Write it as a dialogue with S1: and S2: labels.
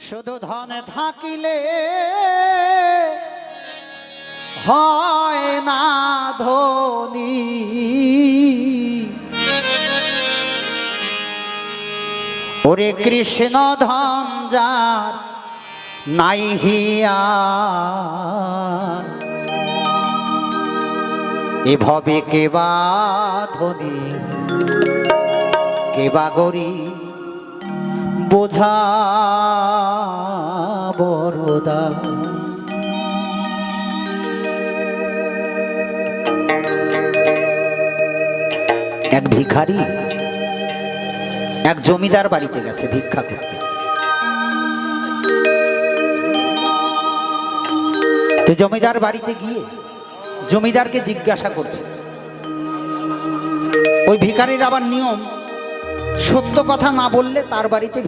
S1: শুধু ধনে থাকিলে হয় না ধনী, ওরে কৃষ্ণ ধন যার নাই হিয়া, এভাবে কেবা ধনী কেবা গরিব, বোঝা বড়দা। এক ভিখারি এক জমিদার বাড়িতে গেছে ভিক্ষা করতে। তো জমিদার বাড়িতে গিয়ে জমিদারকে জিজ্ঞাসা করছে। ওই ভিখারির আবার নিয়ম, সত্য কথা না বললে তার বাড়িতে